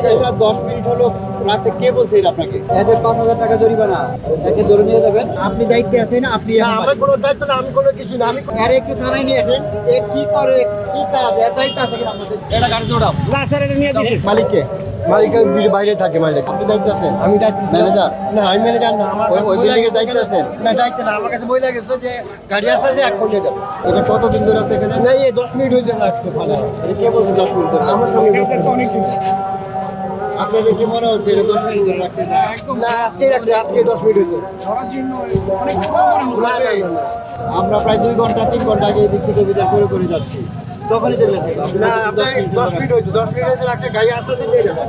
এটা 10 মিনিট হলো রাখছে, কে বলছে এটা আপনাকে? এদের 5000 টাকা জরিমানা, একে ধরে নিয়ে যাবেন। আপনি দায়িত্বে আছেন, আপনি আমার কোনো দায়িত্ব না, আমি কোনো কিছু না। আমি আরে একটু থানায় নিয়ে আসেন, এ কি করে, কি কাজ, এর দায়িত্ব আছে কিনা আপনাদের? এটা গাড়ি দৌড়াও। না স্যার, এটা নিয়ে দিতে মালিককে মালিকের বাইরে থাকে মালিক। আপনি দায়িত্ব আছেন? আমি দায়িত্ব ম্যানেজার? না, আমি ম্যানেজার না। আমার ওই বিল্ডিং এর দায়িত্ব আছেন? না, দায়িত্ব না। আমার কাছে বই লাগেছে যে গাড়ি আসতেছে, এখন নিয়ে যাবে। এটা কতদিন ধরে আছে এখানে? না, এই 10 মিনিট হয়েছে লাগছে ফালা। এটা কে বলছে 10 মিনিট ধরে? আমার সঙ্গে আপনাদের কি মনে হচ্ছে এটা 10 মিনিট ধরে রাখছে? না, আজকেই রাখছে, আজকে 10 মিনিট হয়েছে। না, না, না, না। আমরা প্রায় 2 ঘন্টা 3 ঘন্টা আগে এদিক থেকে অভিযান করে যাচ্ছি, তখনই দেখেছি না, আপনার 10 মিনিট হয়েছে, 10 মিনিট হয়েছে রাখছে, গাড়ি আসতেছে নিয়ে যাবে।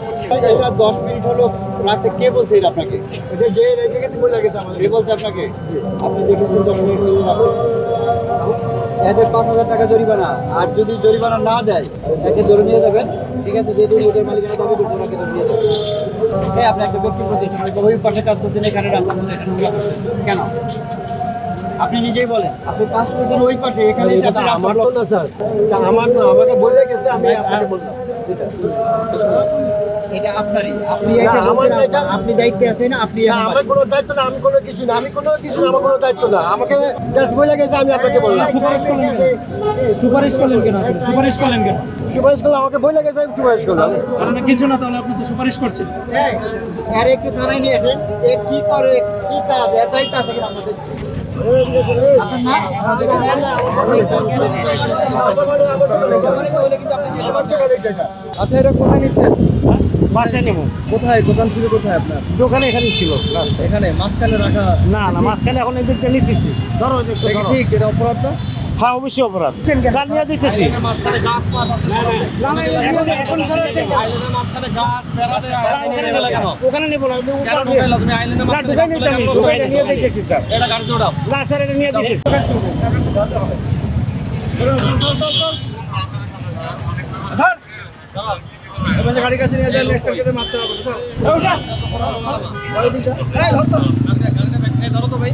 এটা 10 মিনিট হলো রাখছে, কে বলছে এটা আপনাকে? এটা যে রেখে গেছে বই লাগেছে আমাদের। কে বলছে আপনাকে? আপনি দেখেছেন 10 মিনিট হয়ে রাখছে? এদের 5000 টাকা জরিমানা, আর যদি জরিমানা না দেয় একে ধরে নিয়ে যাবেন। ঠিক আছে, যেহেতু এটার মালিকানা দাবি করছে, ওনাকে ধরে নিয়ে যাবেন। হ্যাঁ, আপনি একটা ব্যক্তি প্রতিষ্ঠান, হয়তো ওই পাশে কাজ করতেন, এখানে রাস্তার মধ্যে এখানে ঢুকে আসছেন কেন? আপনি নিজেই বলেন, আপনি কাজ করছেন ওই পাশে, এখানে এটা আপনি রাস্তা আমার তো block- না স্যার, এটা আমার না। আমাকে বলে গেছে, আমি আপনাকে বললাম। এটা আপনারই, আপনি না, এটা আমার বলছেন, এটা- আপনি দায়িত্বে আছেন, আপনি না, আমার কোনো দায়িত্ব না, আমি কোনো কিছু না। আমি কোনো কিছু না, আমার কোনো দায়িত্ব না। আমাকে জাস্ট বলে গেছে, আমি আপনাকে বললাম। সুপারিশ করলেন কেন? সুপারিশ করলেন কেন আপনি? সুপারিশ করলেন কেন? সুপারিশ করলাম, আমাকে বলে গেছে, আমি সুপারিশ করলাম। কারণ কিছু না, তাহলে আপনি তো সুপারিশ করছেন। হ্যাঁ, আর একটু থানায় নিয়ে আসেন, এ কি করে, কি কাজ, এর দায়িত্ব আছে কিনা আপনাদের? আপনার না? হলে কিন্তু আপনি যেতে পারবেন। আচ্ছা, এটা কোথায় নিচ্ছেন? বাসায় নেবো। কোথায় দোকান ছিল, কোথায় আপনার? দোকানে এখানে ছিল রাস্তায়। এখানে মাঝখানে রাখা? না না, মাঝখানে এখন এদিক দিয়ে নিতেছি। ধরো এই যে একটু এটা কি ধরো। ঠিক? এটা অপরাধ না? হ্যাঁ, অবশ্যই অপরাধ। চাল নিয়ে দিতেছি। ওখানে নেবো না, না, ঢুকাই নিতে আমি, ঢুকাই নিয়ে দিতেছি স্যার। এটা গাড়ি দৌড়াও। না স্যার, এটা নিয়ে দিতেছি। এবার যে গাড়ির কাছে নিয়ে যায়, নেক্সট টাইম মারতে হবে, স্যার। এই ধর তো। ধরো তো ভাই।